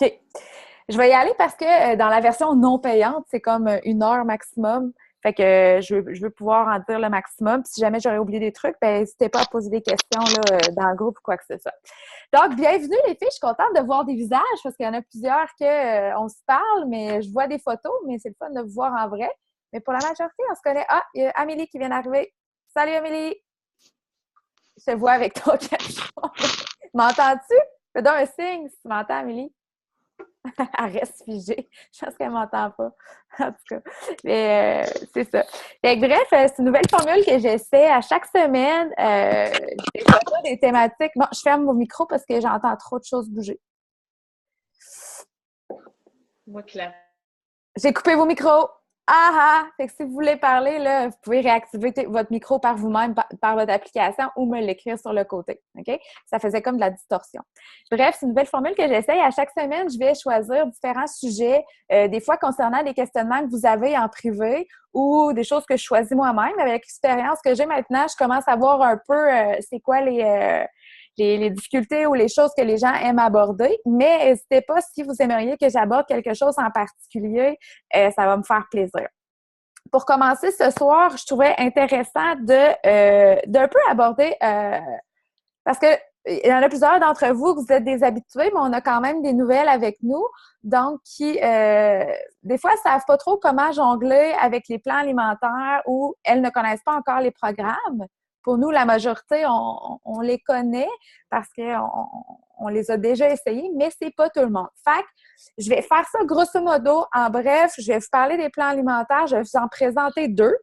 OK. Je vais y aller parce que dans la version non payante, c'est comme 1 heure maximum. Fait que je veux pouvoir en dire le maximum. Puis si jamais j'aurais oublié des trucs, ben n'hésitez pas à poser des questions là, dans le groupe ou quoi que ce soit. Donc, bienvenue les filles. Je suis contente de voir des visages parce qu'il y en a plusieurs on se parle, mais je vois des photos, mais c'est le fun de vous voir en vrai. Mais pour la majorité, on se connaît. Ah, il y a Amélie qui vient d'arriver. Salut Amélie! Je te vois avec ton cachon. M'entends-tu? Fais donc un signe si tu m'entends, Amélie. Elle reste figée. Je pense qu'elle ne m'entend pas. En tout cas, mais c'est ça. Fait que, bref, c'est une nouvelle formule que j'essaie à chaque semaine. J'ai choisi des thématiques. Bon, je ferme mon micro parce que j'entends trop de choses bouger. Moi, clair. J'ai coupé vos micros. Ah ah! Fait que si vous voulez parler, là, vous pouvez réactiver votre micro par vous-même, par votre application ou me l'écrire sur le côté. OK? Ça faisait comme de la distorsion. Bref, c'est une nouvelle formule que j'essaye. À chaque semaine, je vais choisir différents sujets, des fois concernant des questionnements que vous avez en privé ou des choses que je choisis moi-même. Avec l'expérience que j'ai maintenant, je commence à voir un peu c'est quoi les difficultés ou les choses que les gens aiment aborder. Mais n'hésitez pas, si vous aimeriez que j'aborde quelque chose en particulier, ça va me faire plaisir. Pour commencer ce soir, je trouvais intéressant d'un peu aborder, parce que il y en a plusieurs d'entre vous, vous êtes des habitués, mais on a quand même des nouvelles avec nous, donc qui, des fois, ne savent pas trop comment jongler avec les plans alimentaires ou elles ne connaissent pas encore les programmes. Pour nous, la majorité, on les connaît parce qu'on les a déjà essayés, mais c'est pas tout le monde. Fait que je vais faire ça grosso modo en bref. Je vais vous parler des plans alimentaires. Je vais vous en présenter 2.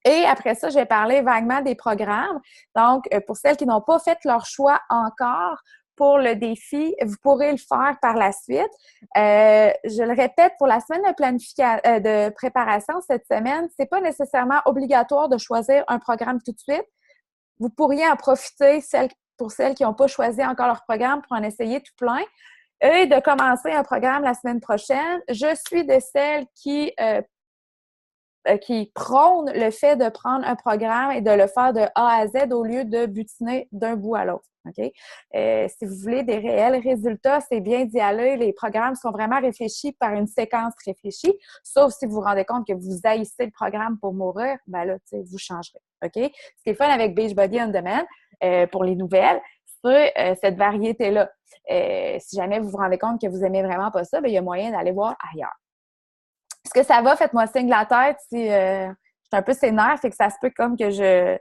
Et après ça, je vais parler vaguement des programmes. Donc, pour celles qui n'ont pas fait leur choix encore pour le défi, vous pourrez le faire par la suite. Je le répète, pour la semaine de préparation cette semaine, c'est pas nécessairement obligatoire de choisir un programme tout de suite. Vous pourriez en profiter pour celles qui n'ont pas choisi encore leur programme pour en essayer tout plein et de commencer un programme la semaine prochaine. Je suis de celles qui prône le fait de prendre un programme et de le faire de A à Z au lieu de butiner d'un bout à l'autre. OK? Si vous voulez des réels résultats, c'est bien d'y aller. Les programmes sont vraiment réfléchis par une séquence réfléchie, sauf si vous vous rendez compte que vous haïssez le programme pour mourir, ben là, tu sais, vous changerez. OK? Ce qui est fun avec Beachbody On Demand, pour les nouvelles, c'est cette variété-là. Si jamais vous vous rendez compte que vous aimez vraiment pas ça, ben il y a moyen d'aller voir ailleurs. Est-ce que ça va? Faites-moi signe de la tête si je suis un peu sénère, fait que ça se peut comme que je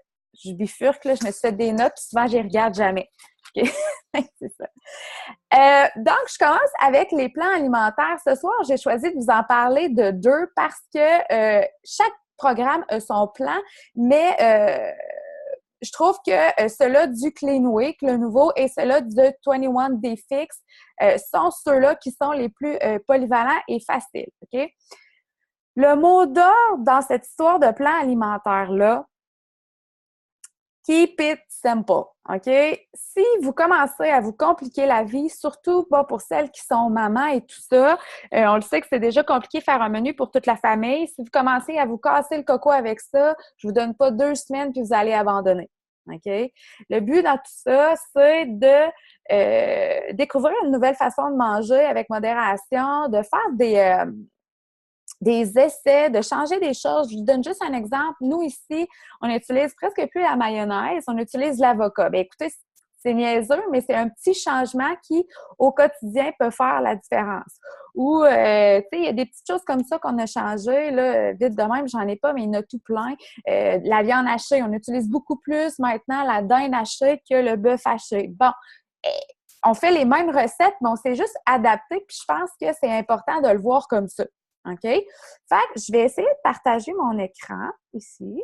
bifurque, là, je me suis fait des notes, puis souvent, je les regarde jamais. Okay? C'est ça. Donc, je commence avec les plans alimentaires. Ce soir, j'ai choisi de vous en parler de 2 parce que chaque programme a son plan, mais je trouve que ceux-là du Clean Week, le nouveau, et ceux-là de 21 Day Fix sont ceux-là qui sont les plus polyvalents et faciles. OK? Le mot d'ordre dans cette histoire de plan alimentaire-là, keep it simple, OK? Si vous commencez à vous compliquer la vie, surtout pas pour celles qui sont mamans et tout ça, on le sait que c'est déjà compliqué de faire un menu pour toute la famille. Si vous commencez à vous casser le coco avec ça, je vous donne pas 2 semaines puis vous allez abandonner. OK? Le but dans tout ça, c'est de découvrir une nouvelle façon de manger avec modération, de faire des essais, de changer des choses. Je vous donne juste un exemple. Nous, ici, on utilise presque plus la mayonnaise, on utilise l'avocat. Bien, écoutez, c'est niaiseux, mais c'est un petit changement qui, au quotidien, peut faire la différence. Ou, tu sais, il y a des petites choses comme ça qu'on a changées, là, vite de même, j'en ai pas, mais il y en a tout plein. La viande hachée, on utilise beaucoup plus maintenant la dinde hachée que le bœuf haché. Bon, on fait les mêmes recettes, mais on s'est juste adapté, puis je pense que c'est important de le voir comme ça. OK? Fait que je vais essayer de partager mon écran ici.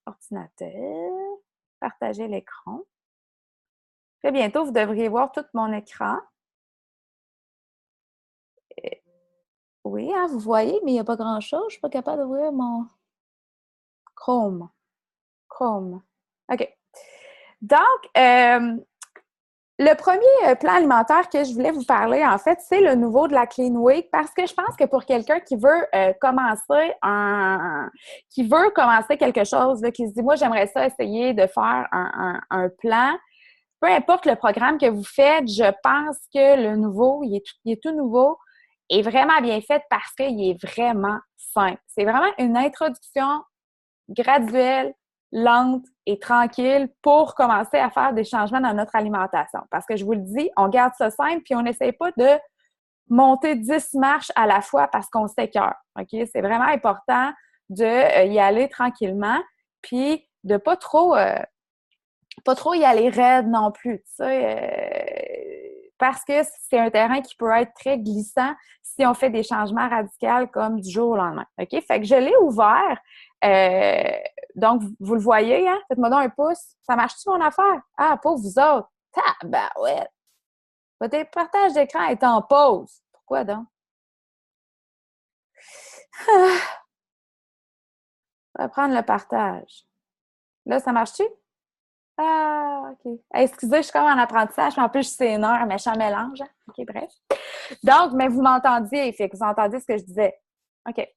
Ordinateur. Partager l'écran. Très bientôt, vous devriez voir tout mon écran. Oui, hein, vous voyez, mais il n'y a pas grand-chose. Je ne suis pas capable d'ouvrir mon Chrome. OK. Donc, le premier plan alimentaire que je voulais vous parler, en fait, c'est le nouveau de la Clean Week parce que je pense que pour quelqu'un qui veut commencer quelque chose, là, qui se dit, moi, j'aimerais ça essayer de faire un plan, peu importe le programme que vous faites, je pense que le nouveau, il est tout nouveau, est vraiment bien fait parce qu'il est vraiment simple. C'est vraiment une introduction graduelle, lente et tranquille pour commencer à faire des changements dans notre alimentation. Parce que je vous le dis, on garde ça simple puis on n'essaie pas de monter 10 marches à la fois parce qu'on s'écœure. OK? C'est vraiment important de y aller tranquillement puis de pas trop y aller raide non plus, tu sais, parce que c'est un terrain qui peut être très glissant si on fait des changements radicaux comme du jour au lendemain. OK? Fait que je l'ai ouvert. Donc, vous le voyez, hein? Faites-moi donc un pouce. Ça marche-tu, mon affaire? Ah, pour vous autres. Tabarouette! Votre partage d'écran est en pause. Pourquoi donc? On va prendre le partage. Là, ça marche-tu? Ah, OK. Hey, excusez, je suis comme en apprentissage, mais en plus, je suis une un méchant mélange. Hein? OK, bref. Donc, mais vous m'entendiez, fait que vous entendiez ce que je disais. OK.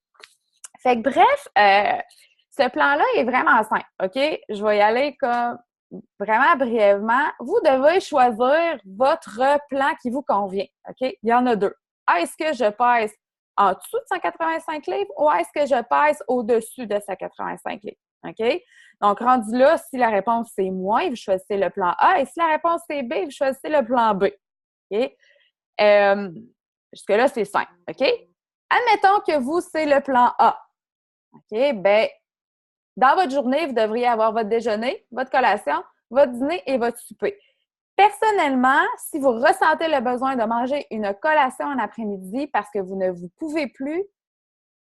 Fait que bref, ce plan-là est vraiment simple. OK? Je vais y aller comme vraiment brièvement. Vous devez choisir votre plan qui vous convient. OK? Il y en a deux. Est-ce que je pèse en dessous de 185 livres ou est-ce que je pèse au-dessus de 185 livres? OK? Donc, rendu là, si la réponse c'est moins, vous choisissez le plan A. Et si la réponse c'est B, vous choisissez le plan B. OK? Jusque-là, c'est simple. OK? Admettons que vous, c'est le plan A. OK? Ben, dans votre journée, vous devriez avoir votre déjeuner, votre collation, votre dîner et votre souper. Personnellement, si vous ressentez le besoin de manger une collation en après-midi parce que vous ne vous pouvez plus,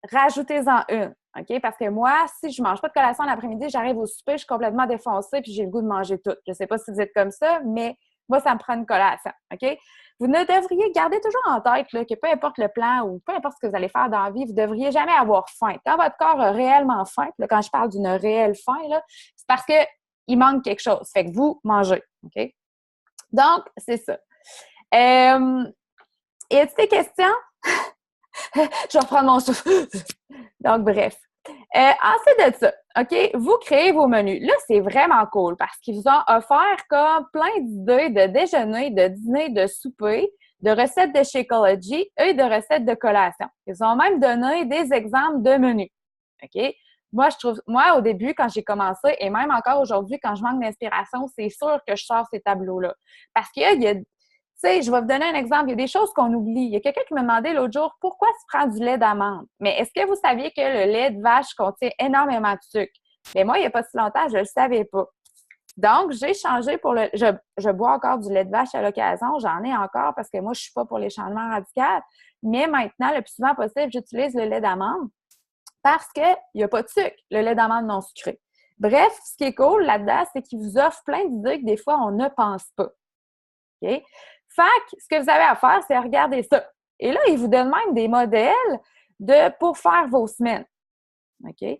rajoutez-en une. OK? Parce que moi, si je ne mange pas de collation en après-midi, j'arrive au souper, je suis complètement défoncée puis j'ai le goût de manger tout. Je ne sais pas si vous êtes comme ça, mais moi, ça me prend une collation. OK? Vous ne devriez garder toujours en tête là, que peu importe le plan ou peu importe ce que vous allez faire dans la vie, vous ne devriez jamais avoir faim. Quand votre corps a réellement faim, là, quand je parle d'une réelle faim, c'est parce qu'il manque quelque chose. Fait que vous mangez. OK? Donc, c'est ça. Y a-t-il des questions? Je vais reprendre mon souffle. Donc, bref. Ensuite de ça, OK, vous créez vos menus. Là, c'est vraiment cool parce qu'ils vous ont offert comme plein d'idées de déjeuner, de dîner, de souper, de recettes de Shakeology et de recettes de collation. Ils ont même donné des exemples de menus. OK? Moi, au début, quand j'ai commencé, et même encore aujourd'hui, quand je manque d'inspiration, c'est sûr que je sors ces tableaux-là. Parce qu'il y a tu sais, je vais vous donner un exemple. Il y a des choses qu'on oublie. Il y a quelqu'un qui me demandait l'autre jour pourquoi tu prends du lait d'amande. Mais est-ce que vous saviez que le lait de vache contient énormément de sucre? Mais moi, il n'y a pas si longtemps, je ne le savais pas. Donc, j'ai changé pour le. Je bois encore du lait de vache à l'occasion. J'en ai encore parce que moi, je ne suis pas pour les changements radicaux. Mais maintenant, le plus souvent possible, j'utilise le lait d'amande parce qu'il n'y a pas de sucre, le lait d'amande non sucré. Bref, ce qui est cool là-dedans, c'est qu'il vous offre plein d'idées que des fois, on ne pense pas. OK? Fait que ce que vous avez à faire, c'est regarder ça. Et là, ils vous donnent même des modèles pour faire vos semaines. OK? Et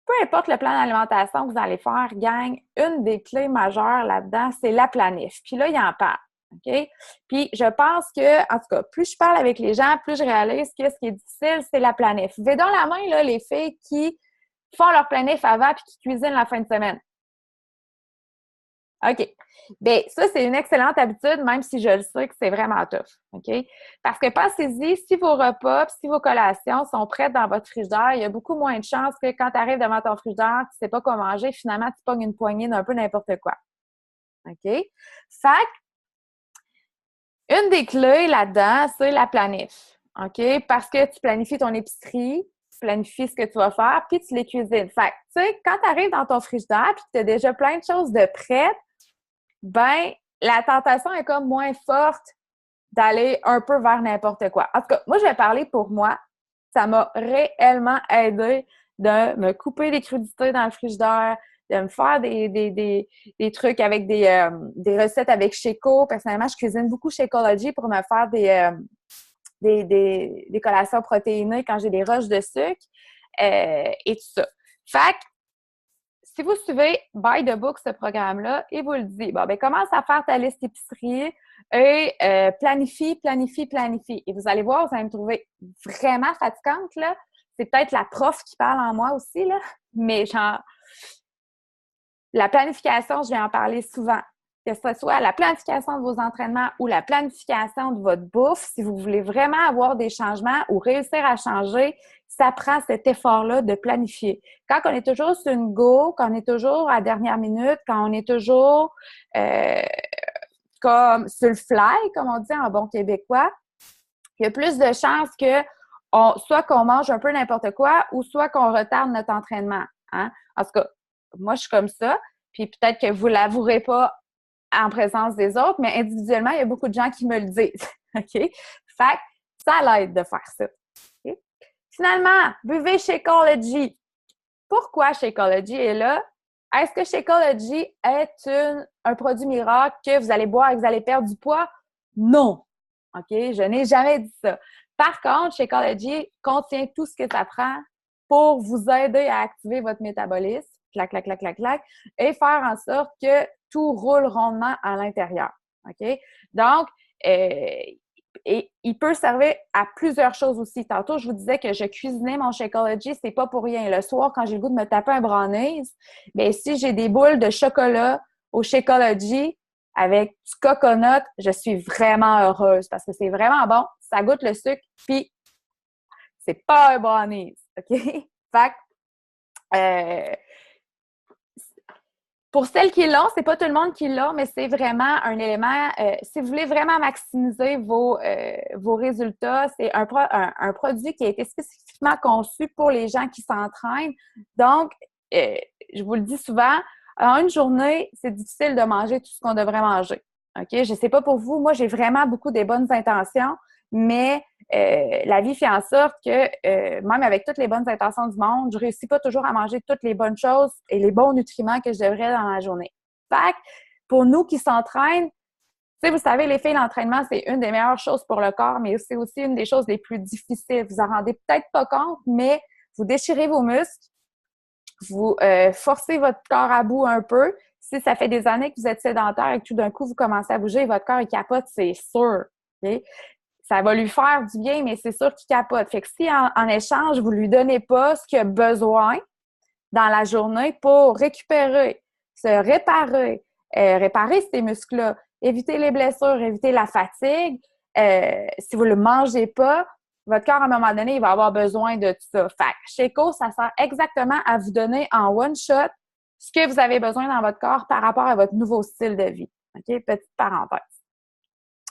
peu importe le plan d'alimentation que vous allez faire, gang, une des clés majeures là-dedans, c'est la planif. Puis là, il en parle. OK? Puis je pense que, en tout cas, plus je parle avec les gens, plus je réalise que ce qui est difficile, c'est la planif. Levez donc la main, là, les filles qui font leur planif avant puis qui cuisinent la fin de semaine. OK. Bien, ça, c'est une excellente habitude, même si je le sais que c'est vraiment tough. OK? Parce que pensez-y, si vos repas, si vos collations sont prêtes dans votre frigidaire, il y a beaucoup moins de chances que quand tu arrives devant ton frigidaire, tu ne sais pas quoi manger, finalement, tu pognes une poignée d'un peu n'importe quoi. OK? Fait une des clés là-dedans, c'est la planif. OK? Parce que tu planifies ton épicerie, tu planifies ce que tu vas faire, puis tu les cuisines. Fait que, tu sais, quand tu arrives dans ton frigidaire puis que tu as déjà plein de choses de prêtes, ben, la tentation est comme moins forte d'aller un peu vers n'importe quoi. En tout cas, moi, je vais parler pour moi. Ça m'a réellement aidé de me couper les crudités dans le frigidaire, de me faire des trucs avec des recettes avec Shakeology. Personnellement, je cuisine beaucoup Shakeology pour me faire des collations protéinées quand j'ai des roches de sucre et tout ça. Fait que, si vous suivez By the Book, ce programme-là, il vous le dit. Bon, ben commence à faire ta liste épicerie et planifie. Et vous allez voir, vous allez me trouver vraiment fatigante, là. C'est peut-être la prof qui parle en moi aussi, là. Mais genre, La planification, je vais en parler souvent. Que ce soit la planification de vos entraînements ou la planification de votre bouffe, si vous voulez vraiment avoir des changements ou réussir à changer, ça prend cet effort-là de planifier. Quand on est toujours sur une go, quand on est toujours à la dernière minute, quand on est toujours comme sur le fly, comme on dit en bon québécois, il y a plus de chances que soit qu'on mange un peu n'importe quoi ou soit qu'on retarde notre entraînement. Hein? En tout cas, moi, je suis comme ça. Puis peut-être que vous ne l'avouerez pas en présence des autres, mais individuellement, il y a beaucoup de gens qui me le disent. OK? Fait que ça l'aide de faire ça. Okay? Finalement, buvez Shakeology. Pourquoi Shakeology est là? Est-ce que Shakeology est un produit miracle que vous allez boire et que vous allez perdre du poids? Non. OK? Je n'ai jamais dit ça. Par contre, Shakeology contient tout ce que ça prend pour vous aider à activer votre métabolisme, clac, clac, clac, clac, clac, et faire en sorte que tout roule rondement à l'intérieur. OK? Donc, et il peut servir à plusieurs choses aussi. Tantôt, je vous disais que je cuisinais mon Shakeology, c'est pas pour rien. Le soir, quand j'ai le goût de me taper un brownies, bien, si j'ai des boules de chocolat au Shakeology avec du coconut, je suis vraiment heureuse parce que c'est vraiment bon. Ça goûte le sucre, puis c'est pas un brownies. OK? Fait que, pour celles qui l'ont, c'est pas tout le monde qui l'a, mais c'est vraiment un élément. Si vous voulez vraiment maximiser vos résultats, c'est un produit qui a été spécifiquement conçu pour les gens qui s'entraînent. Donc, je vous le dis souvent, en une journée, c'est difficile de manger tout ce qu'on devrait manger. OK? Je sais pas pour vous, moi, j'ai vraiment beaucoup des bonnes intentions, mais la vie fait en sorte que même avec toutes les bonnes intentions du monde, je réussis pas toujours à manger toutes les bonnes choses et les bons nutriments que je devrais dans la journée. Fait que pour nous qui s'entraînent, tu sais, vous savez, les filles, l'entraînement, c'est une des meilleures choses pour le corps, mais c'est aussi une des choses les plus difficiles. Vous en rendez peut-être pas compte, mais vous déchirez vos muscles, vous forcez votre corps à bout un peu. Si ça fait des années que vous êtes sédentaire et que tout d'un coup, vous commencez à bouger, votre corps, il capote, c'est sûr. Okay? Ça va lui faire du bien, mais c'est sûr qu'il capote. Fait que si en échange, vous lui donnez pas ce qu'il a besoin dans la journée pour récupérer, se réparer, réparer ces muscles-là, éviter les blessures, éviter la fatigue, si vous le mangez pas, votre corps, à un moment donné, il va avoir besoin de tout ça. Fait que Shakeco, ça sert exactement à vous donner en one shot ce que vous avez besoin dans votre corps par rapport à votre nouveau style de vie. OK? Petite parenthèse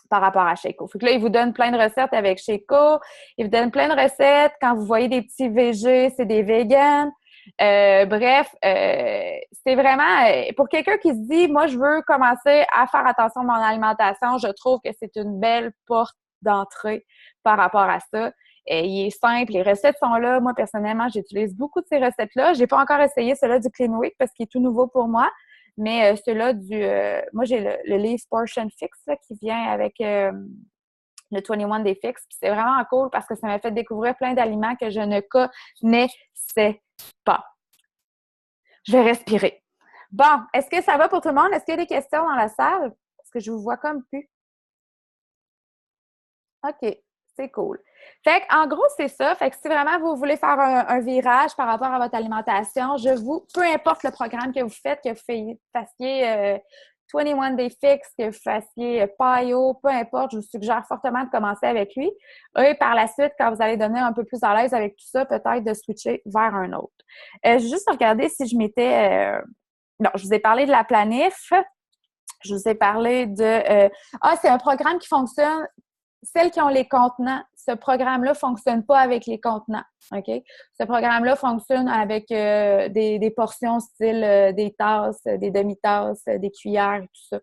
par rapport à Shakeco. Fait que là, il vous donne plein de recettes avec Shakeco. Il vous donne plein de recettes. Quand vous voyez des petits VG, c'est des vegans. Bref, c'est vraiment pour quelqu'un qui se dit, moi, je veux commencer à faire attention à mon alimentation, je trouve que c'est une belle porte d'entrée par rapport à ça. Il est simple, les recettes sont là. Moi, personnellement, j'utilise beaucoup de ces recettes-là. J'ai pas encore essayé celui-là du Clean Week parce qu'il est tout nouveau pour moi. Mais celui-là moi, j'ai le Least Portion Fix là, qui vient avec le 21 Day Fix. Puis c'est vraiment cool parce que ça m'a fait découvrir plein d'aliments que je ne connaissais pas. Je vais respirer. Bon, est-ce que ça va pour tout le monde? Est-ce qu'il y a des questions dans la salle? Parce que je vous vois comme plus. OK, c'est cool. Fait en gros, c'est ça. Fait que si vraiment vous voulez faire un virage par rapport à votre alimentation, peu importe le programme que vous faites, que vous fassiez 21 Day Fix, que vous fassiez PIO, peu importe, je vous suggère fortement de commencer avec lui. Et par la suite, quand vous allez devenir un peu plus à l'aise avec tout ça, peut-être de switcher vers un autre. J'ai juste regardé si je m'étais... Non, je vous ai parlé de la planif. Je vous ai parlé de... c'est un programme qui fonctionne. Celles qui ont les contenants, ce programme-là ne fonctionne pas avec les contenants. OK? Ce programme-là fonctionne avec des portions style des tasses, des demi-tasses, des cuillères, tout ça.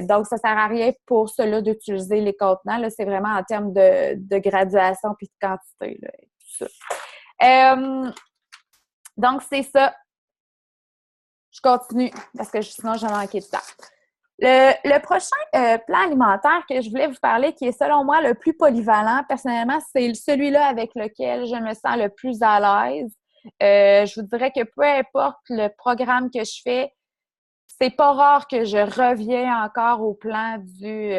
Donc, ça ne sert à rien pour cela d'utiliser les contenants. Là, c'est vraiment en termes de graduation puis de quantité, là, tout ça. Donc, c'est ça. Je continue parce que sinon, je vais manquer de temps. Le prochain plan alimentaire que je voulais vous parler, qui est selon moi le plus polyvalent, personnellement, c'est celui-là avec lequel je me sens le plus à l'aise. Je vous dirais que peu importe le programme que je fais, c'est pas rare que je reviens encore au plan du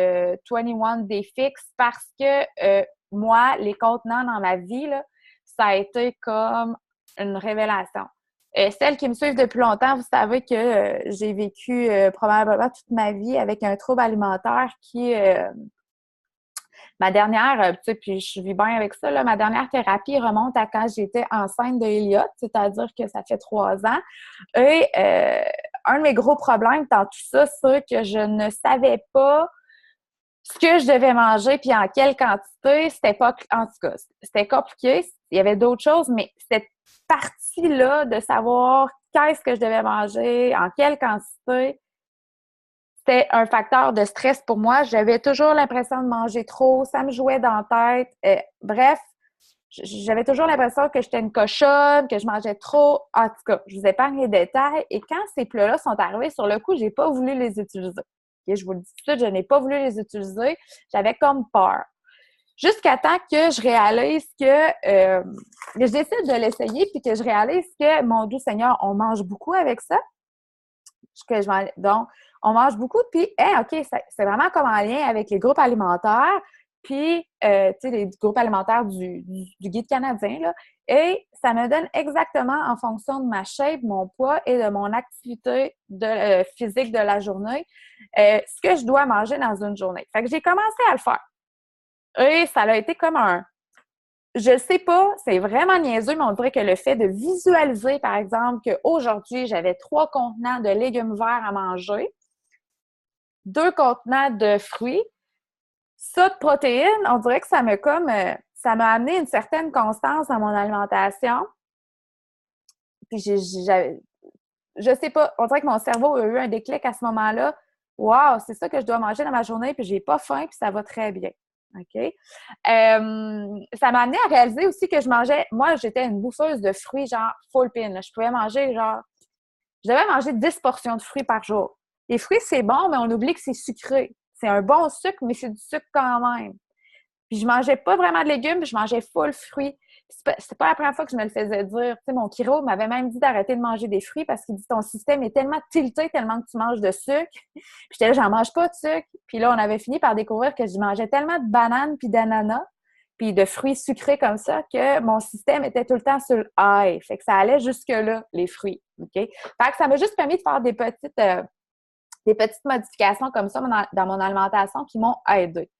21 Day Fix parce que moi, les contenants dans ma vie, là, ça a été comme une révélation. Celles qui me suivent depuis longtemps, vous savez que j'ai vécu probablement toute ma vie avec un trouble alimentaire qui ma dernière, tu sais, puis je vis bien avec ça, là, ma dernière thérapie remonte à quand j'étais enceinte de Elliot, c'est-à-dire que ça fait 3 ans. Et un de mes gros problèmes dans tout ça, c'est que je ne savais pas ce que je devais manger puis en quelle quantité. C'était pas, en tout cas, c'était compliqué. Il y avait d'autres choses, mais cette partie-là de savoir qu'est-ce que je devais manger, en quelle quantité, c'était un facteur de stress pour moi. J'avais toujours l'impression de manger trop, ça me jouait dans la tête. Bref, j'avais toujours l'impression que j'étais une cochonne, que je mangeais trop. En tout cas, je vous épargne les détails. Et quand ces plats-là sont arrivés, sur le coup, j'ai pas voulu les utiliser. Okay, je vous le dis tout de suite, je n'ai pas voulu les utiliser. J'avais comme peur. Jusqu'à temps que je réalise que je décide de l'essayer puis que je réalise que, mon doux Seigneur, on mange beaucoup avec ça. Donc, on mange beaucoup, puis, OK, c'est vraiment comme en lien avec les groupes alimentaires, puis, tu sais, les groupes alimentaires du Guide canadien, là, et ça me donne exactement en fonction de ma shape, mon poids et de mon activité physique de la journée, ce que je dois manger dans une journée. Fait que j'ai commencé à le faire. Et ça a été comme je sais pas, c'est vraiment niaiseux, mais on dirait que le fait de visualiser, par exemple, qu'aujourd'hui, j'avais 3 contenants de légumes verts à manger, 2 contenants de fruits, ça de protéines, on dirait que ça m'a amené une certaine constance dans mon alimentation. Puis je sais pas, on dirait que mon cerveau a eu un déclic à ce moment-là. Wow, c'est ça que je dois manger dans ma journée, puis j'ai pas faim, puis ça va très bien. OK? Ça m'a amené à réaliser aussi que moi, j'étais une bouffeuse de fruits, genre full pin. Je pouvais manger, je devais manger 10 portions de fruits par jour. Les fruits, c'est bon, mais on oublie que c'est sucré. C'est un bon sucre, mais c'est du sucre quand même. Puis je mangeais pas vraiment de légumes, puis je mangeais full fruits. C'est pas la première fois que je me le faisais dire. Tu sais, mon chiro m'avait même dit d'arrêter de manger des fruits parce qu'il dit ton système est tellement tilté tellement que tu manges de sucre. Puis j'étais là, j'en mange pas de sucre. Puis là, on avait fini par découvrir que je mangeais tellement de bananes puis d'ananas puis de fruits sucrés comme ça que mon système était tout le temps sur le high. Fait que ça allait jusque-là, les fruits. OK? Fait que ça m'a juste permis de faire des petites modifications comme ça dans mon alimentation qui m'ont aidée.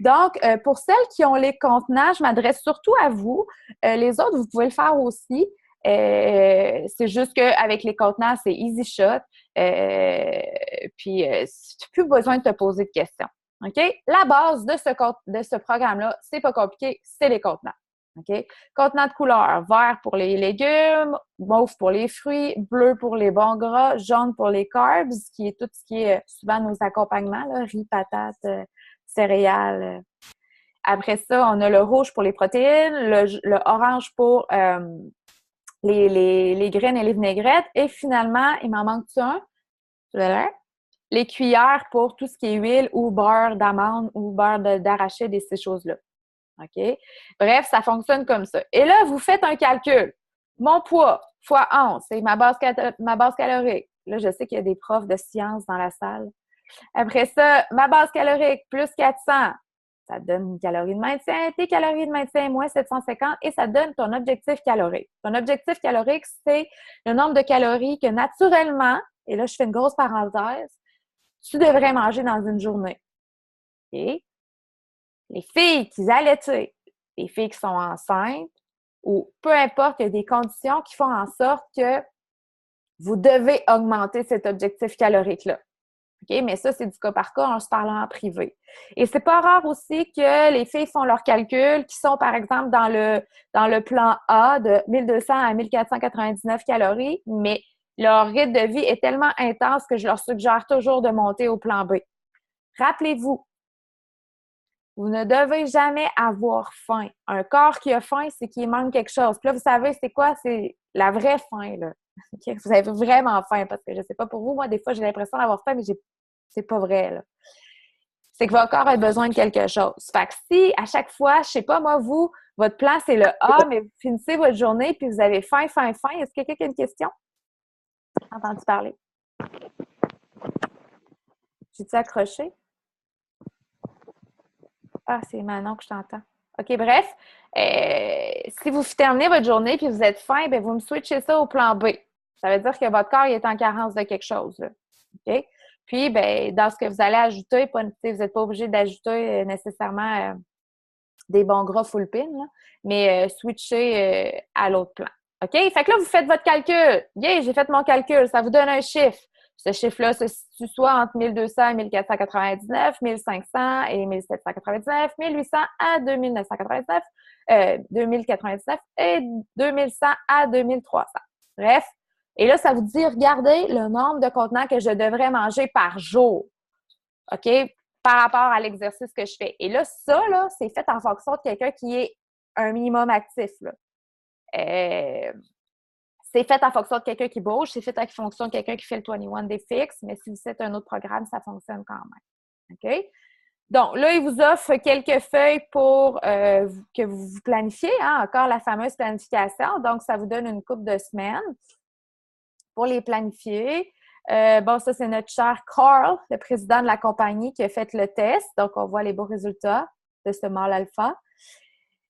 Donc, pour celles qui ont les contenants, je m'adresse surtout à vous. Les autres, vous pouvez le faire aussi. C'est juste qu'avec les contenants, c'est easy shot. Puis, tu n'as plus besoin de te poser de questions. OK? La base de ce programme-là, c'est pas compliqué, c'est les contenants. OK? Contenant de couleur, vert pour les légumes, mauve pour les fruits, bleu pour les bons gras, jaune pour les carbs, qui est tout ce qui est souvent nos accompagnements, là, riz, patates, céréales. Après ça, on a le rouge pour les protéines, le orange pour les graines et les vinaigrettes. Et finalement, il m'en manque-tu un? Les cuillères pour tout ce qui est huile ou beurre d'amande ou beurre d'arachide et ces choses-là. OK? Bref, ça fonctionne comme ça. Et là, vous faites un calcul. Mon poids fois 11, c'est ma base calorique. Là, je sais qu'il y a des profs de sciences dans la salle. Après ça, ma base calorique plus 400, ça te donne une calorie de maintien. Tes calories de maintien, moins 750, et ça te donne ton objectif calorique. Ton objectif calorique, c'est le nombre de calories que naturellement, et là, je fais une grosse parenthèse, tu devrais manger dans une journée. OK? Les filles qui allaitent, les filles qui sont enceintes, ou peu importe, il y a des conditions qui font en sorte que vous devez augmenter cet objectif calorique-là. OK? Mais ça, c'est du cas par cas en se parlant en privé. Et c'est pas rare aussi que les filles font leurs calculs qui sont, par exemple, dans le plan A de 1200 à 1499 calories, mais leur rythme de vie est tellement intense que je leur suggère toujours de monter au plan B. Rappelez-vous, vous ne devez jamais avoir faim. Un corps qui a faim, c'est qu'il manque quelque chose. Puis là, vous savez, c'est quoi? C'est la vraie faim, là. Okay? Vous avez vraiment faim, parce que je ne sais pas pour vous, moi, des fois, j'ai l'impression d'avoir faim, mais c'est pas vrai, là. C'est que votre corps a besoin de quelque chose. Fait que si, à chaque fois, je ne sais pas, moi, vous, votre plan, c'est le A, mais vous finissez votre journée, puis vous avez faim, faim, faim. Est-ce que quelqu'un a une question? J'ai entendu parler. J'ai-tu accroché? Ah, c'est Manon que je t'entends. OK, bref. Si vous terminez votre journée puis vous êtes faim, bien, vous me switchez ça au plan B. Ça veut dire que votre corps il est en carence de quelque chose. Là. OK? Puis, ben, dans ce que vous allez ajouter, vous n'êtes pas obligé d'ajouter nécessairement des bons gras full pin, là, mais switcher à l'autre plan. OK? Fait que là, vous faites votre calcul. Yeah, j'ai fait mon calcul. Ça vous donne un chiffre. Ce chiffre-là se situe soit entre 1200 et 1499, 1500 et 1799, 1800 à 2999, 2099 et 2100 à 2300. Bref. Et là, ça vous dit, regardez le nombre de contenants que je devrais manger par jour. OK? Par rapport à l'exercice que je fais. Et là, ça, là, c'est fait en fonction de quelqu'un qui est un minimum actif. Là. C'est fait en fonction de quelqu'un qui bouge, c'est fait en fonction de quelqu'un qui fait le 21 Day Fix, mais si vous faites un autre programme, ça fonctionne quand même. OK? Donc, là, il vous offre quelques feuilles pour que vous vous planifiez, hein, encore la fameuse planification. Donc, ça vous donne une couple de semaines pour les planifier. Bon, ça, c'est notre cher Carl, le président de la compagnie, qui a fait le test. Donc, on voit les beaux résultats de ce mâle alpha.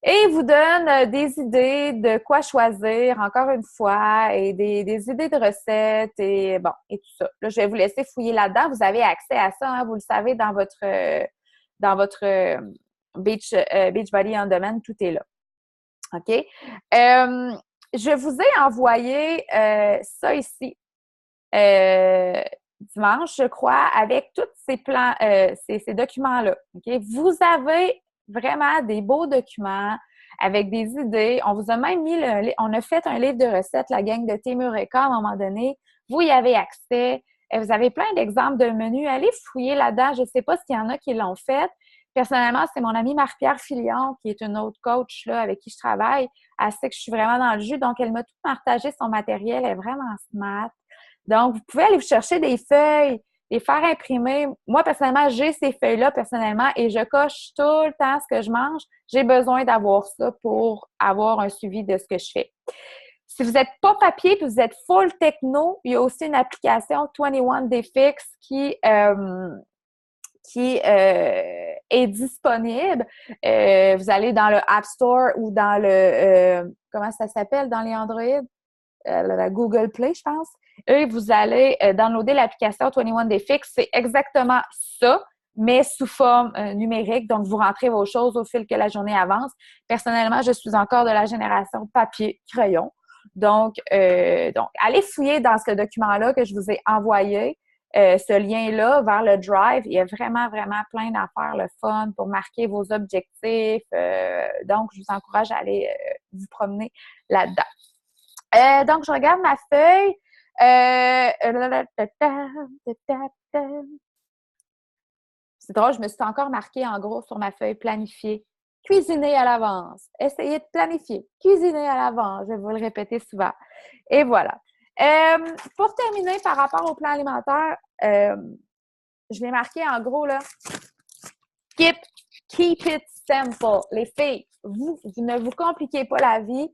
Et il vous donne des idées de quoi choisir, encore une fois, et des idées de recettes et bon, et tout ça. Là, je vais vous laisser fouiller là-dedans. Vous avez accès à ça, hein, vous le savez, dans votre Beachbody On Demand, tout est là. OK? Je vous ai envoyé ça ici. Dimanche, je crois, avec tous ces plans, ces documents-là. Okay? Vous avez vraiment des beaux documents avec des idées. On vous a même mis on a fait un livre de recettes, la gang de Team Eureka, à un moment donné. Vous y avez accès. Vous avez plein d'exemples de menus. Allez fouiller là-dedans. Je ne sais pas s'il y en a qui l'ont fait. Personnellement, c'est mon amie Marie-Pierre Filion, qui est une autre coach là, avec qui je travaille. Elle sait que je suis vraiment dans le jus. Donc, elle m'a tout partagé son matériel. Elle est vraiment smart. Donc, vous pouvez aller vous chercher des feuilles, les faire imprimer. Moi, personnellement, j'ai ces feuilles-là, personnellement, et je coche tout le temps ce que je mange. J'ai besoin d'avoir ça pour avoir un suivi de ce que je fais. Si vous n'êtes pas papier et vous êtes full techno, il y a aussi une application 21 Day Fix qui est disponible. Vous allez dans le App Store ou dans le comment ça s'appelle dans les Android? La Google Play, je pense. Et vous allez downloader l'application 21 Day Fix. C'est exactement ça, mais sous forme numérique. Donc, vous rentrez vos choses au fil que la journée avance. Personnellement, je suis encore de la génération papier-crayon. Donc, allez fouiller dans ce document-là que je vous ai envoyé. Ce lien-là vers le Drive, il y a vraiment, vraiment plein d'affaires, le fun pour marquer vos objectifs. Donc, je vous encourage à aller vous promener là-dedans. Donc, je regarde ma feuille. C'est drôle, je me suis encore marquée en gros sur ma feuille planifier. Cuisiner à l'avance. Essayez de planifier. Cuisiner à l'avance. Je vais vous le répéter souvent. Et voilà. Pour terminer, par rapport au plan alimentaire, je l'ai marqué en gros là. Keep it simple. Les filles, vous ne vous compliquez pas la vie.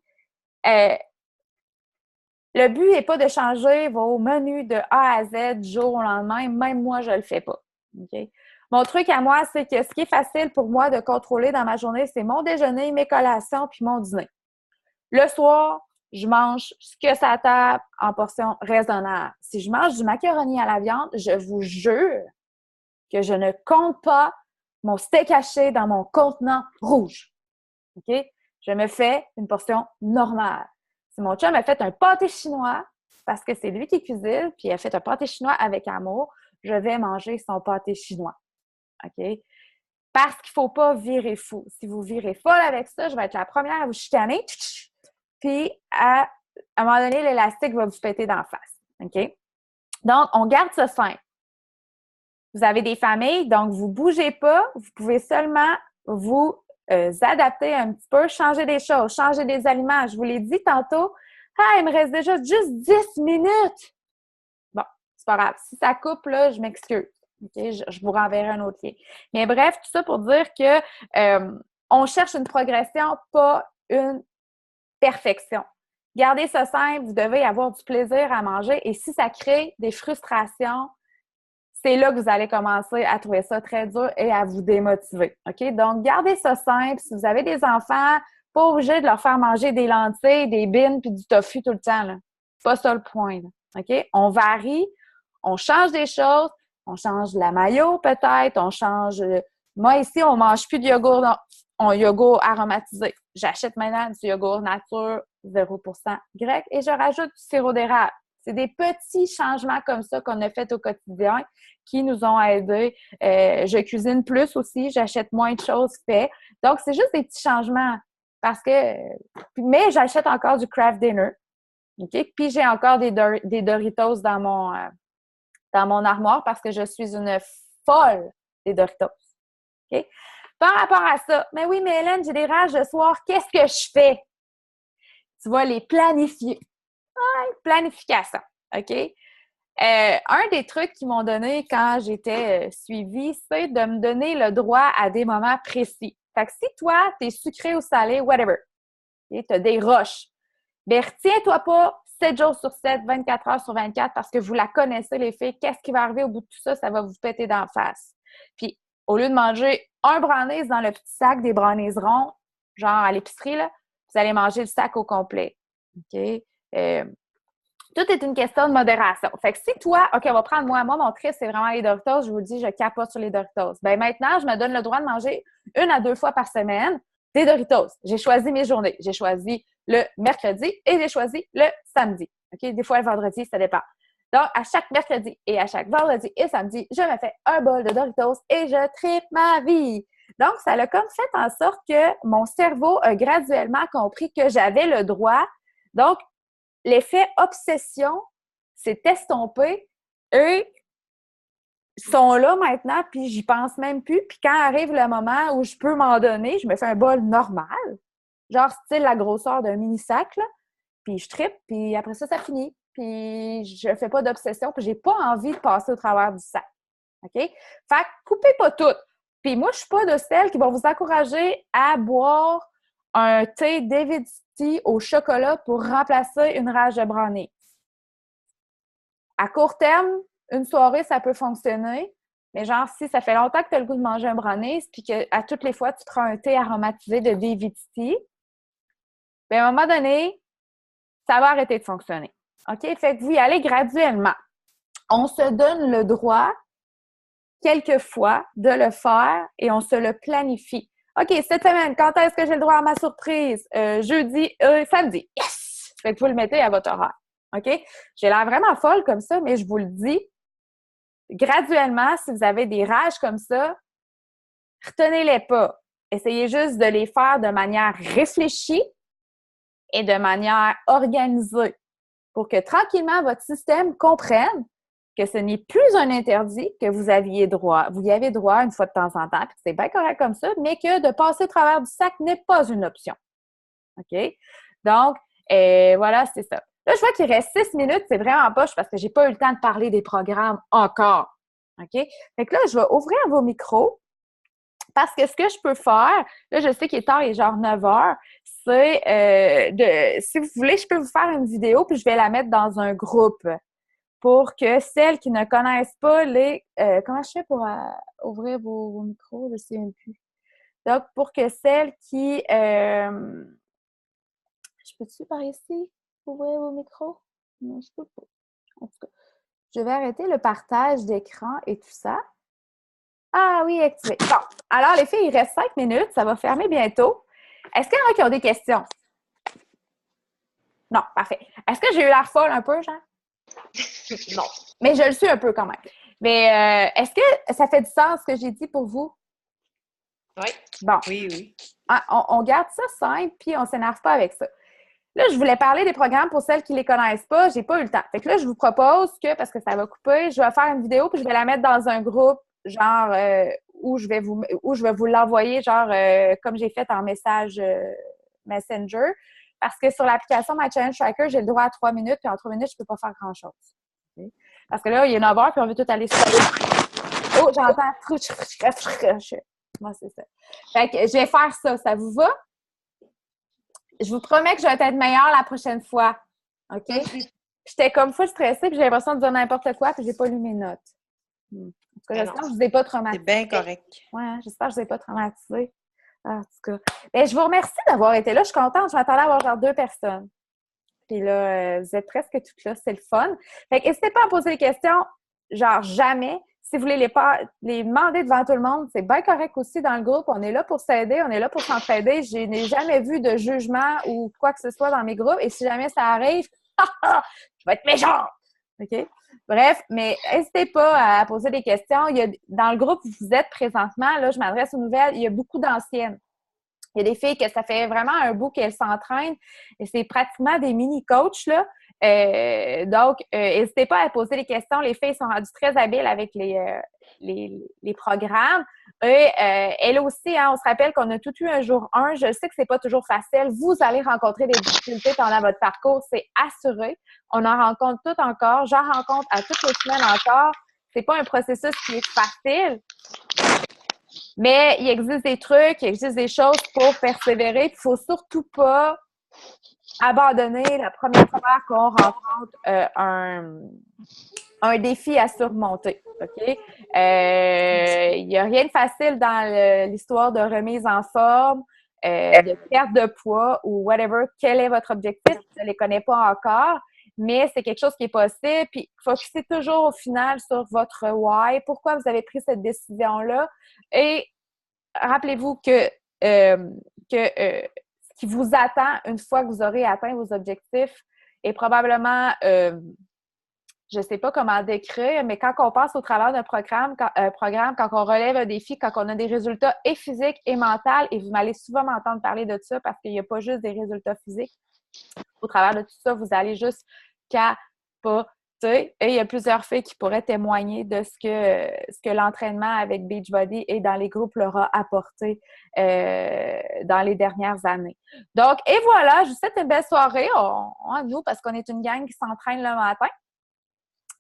Le but n'est pas de changer vos menus de A à Z du jour au lendemain. Même moi, je ne le fais pas. Okay? Mon truc à moi, c'est que ce qui est facile pour moi de contrôler dans ma journée, c'est mon déjeuner, mes collations puis mon dîner. Le soir, je mange ce que ça tape en portions raisonnables. Si je mange du macaroni à la viande, je vous jure que je ne compte pas mon steak haché dans mon contenant rouge. OK? Je me fais une portion normale. Si mon chum a fait un pâté chinois, parce que c'est lui qui cuisine, puis il a fait un pâté chinois avec amour, je vais manger son pâté chinois. OK? Parce qu'il ne faut pas virer fou. Si vous virez folle avec ça, je vais être la première à vous chicaner, puis à un moment donné, l'élastique va vous péter d'en face. OK? Donc, on garde ça simple. Vous avez des familles, donc vous ne bougez pas. Vous pouvez seulement vous adapter un petit peu, changer des choses, changer des aliments. Je vous l'ai dit tantôt, il me reste déjà juste 10 minutes. Bon, c'est pas grave. Si ça coupe, là, je m'excuse. Okay? Je vous renverrai un autre lien. Mais bref, tout ça pour dire que on cherche une progression, pas une perfection. Gardez ça simple, vous devez avoir du plaisir à manger et si ça crée des frustrations, c'est là que vous allez commencer à trouver ça très dur et à vous démotiver. OK? Donc, gardez ça simple. Si vous avez des enfants, pas obligé de leur faire manger des lentilles, des beans puis du tofu tout le temps. Là. pas ça le point, là. OK? On varie, on change des choses, on change la mayo peut-être, on change... Moi, ici, on mange plus de yogourt, yogourt aromatisé. J'achète maintenant du yogourt nature 0% grec et je rajoute du sirop d'érable. C'est des petits changements comme ça qu'on a fait au quotidien qui nous ont aidés. Je cuisine plus aussi, j'achète moins de choses faites. Donc, c'est juste des petits changements parce que... Mais j'achète encore du craft dinner. OK? Puis j'ai encore des Doritos dans mon armoire parce que je suis une folle des Doritos. OK? Par rapport à ça, mais oui, mais Hélène, j'ai des rages le soir, qu'est-ce que je fais? Tu vas les planifier. Planification. OK? Un des trucs qu'ils m'ont donné quand j'étais suivie, c'est de me donner le droit à des moments précis. Fait que si toi, t'es sucré ou salé, whatever, okay, t'as des roches, bien, retiens-toi pas 7 jours sur 7, 24 heures sur 24, parce que vous la connaissez, les filles. Qu'est-ce qui va arriver au bout de tout ça? Ça va vous péter d'en face. Puis, au lieu de manger un brownies dans le petit sac des brownies ronds, genre à l'épicerie, là, vous allez manger le sac au complet. OK? Tout est une question de modération. Fait que si toi, OK, on va prendre moi, mon trip, c'est vraiment les Doritos. Je vous dis, je capote sur les Doritos. Bien, maintenant, je me donne le droit de manger 1 à 2 fois par semaine des Doritos. J'ai choisi mes journées. J'ai choisi le mercredi et j'ai choisi le samedi. OK? Des fois, le vendredi, ça dépend. Donc, à chaque mercredi et à chaque vendredi et samedi, je me fais un bol de Doritos et je tripe ma vie. Donc, ça a comme fait en sorte que mon cerveau a graduellement compris que j'avais le droit. Donc, l'effet obsession s'est estompé. Eux sont là maintenant, puis j'y pense même plus. Puis quand arrive le moment où je peux m'en donner, je me fais un bol normal, genre style la grosseur d'un mini-sac, là, puis je trippe, puis après ça, ça finit. Puis je fais pas d'obsession, puis j'ai pas envie de passer au travers du sac. OK? Fait que coupez pas tout. Puis moi, je suis pas de celles qui vont vous encourager à boire un thé David Tea au chocolat pour remplacer une rage de brownie. À court terme, une soirée, ça peut fonctionner, mais genre, si ça fait longtemps que tu as le goût de manger un brownie, puis qu'à toutes les fois, tu prends un thé aromatisé de David Tea, bien, à un moment donné, ça va arrêter de fonctionner. OK? Fait que vous y allez graduellement. On se donne le droit, quelquefois, de le faire et on se le planifie. OK, cette semaine, quand est-ce que j'ai le droit à ma surprise? Jeudi, samedi. Yes! Fait que vous le mettez à votre horaire. OK? J'ai l'air vraiment folle comme ça, mais je vous le dis, graduellement, si vous avez des rages comme ça, retenez-les pas. Essayez juste de les faire de manière réfléchie et de manière organisée pour que tranquillement votre système comprenne que ce n'est plus un interdit, que vous y avez droit une fois de temps en temps, puis que c'est bien correct comme ça, mais que de passer au travers du sac n'est pas une option. OK? Donc, voilà, c'est ça. Là, je vois qu'il reste 6 minutes, c'est vraiment poche parce que j'ai pas eu le temps de parler des programmes encore. OK? Fait que là, je vais ouvrir vos micros parce que ce que je peux faire, là, je sais qu'il est tard, il est genre 9 heures, c'est si vous voulez, je peux vous faire une vidéo puis je vais la mettre dans un groupe pour que celles qui ne connaissent pas les... comment je fais pour ouvrir vos micros? Je ne sais même plus. Donc, pour que celles qui... je peux-tu par ici ouvrir vos micros? Non, je peux pas. En tout cas, je vais arrêter le partage d'écran et tout ça. Ah oui, activé. Bon, alors les filles, il reste 5 minutes. Ça va fermer bientôt. Est-ce qu'il y en a qui ont des questions? Non, parfait. Est-ce que j'ai eu l'air folle un peu, Jean? Non. Mais je le suis un peu quand même. Mais est-ce que ça fait du sens ce que j'ai dit pour vous? Oui. Bon. Oui, oui. On garde ça simple, puis on ne s'énerve pas avec ça. Là, je voulais parler des programmes pour celles qui ne les connaissent pas. J'ai pas eu le temps. Fait que là, je vous propose que, parce que ça va couper, je vais faire une vidéo puis je vais la mettre dans un groupe, genre, où je vais vous l'envoyer, genre, comme j'ai fait en message Messenger. Parce que sur l'application My Challenge Tracker, j'ai le droit à 3 minutes, puis en 3 minutes, je ne peux pas faire grand-chose. Okay? Parce que là, il est 9 heures, puis on veut tout aller sur... Oh, j'entends... Moi, c'est ça. Fait que je vais faire ça. Ça vous va? Je vous promets que je vais être meilleure la prochaine fois. OK? J'étais comme full stressée, puis j'ai l'impression de dire n'importe quoi, puis j'ai pas lu mes notes. En tout cas, j'espère que je vous ai pas traumatisé. C'est bien correct. Oui, j'espère que je vous ai pas traumatisé. En tout cas. Bien, je vous remercie d'avoir été là. Je suis contente. Je m'attendais à avoir genre 2 personnes. puis là, vous êtes presque toutes là, c'est le fun. Fait que n'hésitez pas à poser des questions, genre jamais. Si vous voulez les demander devant tout le monde, c'est bien correct aussi dans le groupe. On est là pour s'aider, on est là pour s'entraider. Je n'ai jamais vu de jugement ou quoi que ce soit dans mes groupes. Et si jamais ça arrive, je vais être méchante! OK? Bref, mais n'hésitez pas à poser des questions. Dans le groupe où vous êtes présentement, là, je m'adresse aux nouvelles, il y a beaucoup d'anciennes. Il y a des filles que ça fait vraiment un bout qu'elles s'entraînent et c'est pratiquement des mini-coachs, là. Donc, n'hésitez pas à poser des questions. Les filles sont rendues très habiles avec les programmes. Et elles aussi, hein, on se rappelle qu'on a tout eu un jour 1. Je sais que c'est pas toujours facile. Vous allez rencontrer des difficultés pendant votre parcours, c'est assuré. On en rencontre toutes encore. J'en rencontre à toutes les semaines encore. C'est pas un processus qui est facile. Mais il existe des trucs, il existe des choses pour persévérer. Il ne faut surtout pas abandonner la première fois qu'on rencontre un défi à surmonter. OK? Il n'y a rien de facile dans l'histoire de remise en forme, de perte de poids ou whatever. Quel est votre objectif? Je ne les connais pas encore, mais c'est quelque chose qui est possible. Puis, focussez toujours au final sur votre why. Pourquoi vous avez pris cette décision-là? Et rappelez-vous que ce qui vous attend une fois que vous aurez atteint vos objectifs est probablement, je ne sais pas comment décrire, mais quand on passe au travers d'un programme, quand on relève un défi, quand on a des résultats et physiques et mentaux, et vous m'allez souvent m'entendre parler de ça parce qu'il n'y a pas juste des résultats physiques. Au travers de tout ça, vous allez juste capoter. Et il y a plusieurs filles qui pourraient témoigner de ce que l'entraînement avec Beachbody et dans les groupes leur a apporté dans les dernières années. Donc, et voilà, je vous souhaite une belle soirée, nous, parce qu'on est une gang qui s'entraîne le matin.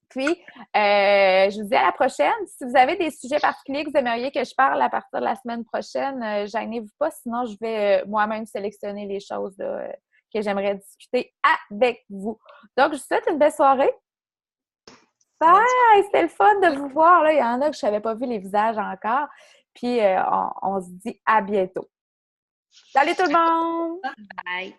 Puis, je vous dis à la prochaine. Si vous avez des sujets particuliers que vous aimeriez que je parle à partir de la semaine prochaine, gênez-vous pas, sinon je vais moi-même sélectionner les choses là, que j'aimerais discuter avec vous. Donc, je vous souhaite une belle soirée. Bye! C'était le fun de vous voir. Là. Il y en a que je n'avais pas vu les visages encore. Puis, on se dit à bientôt. Salut tout le monde! Bye!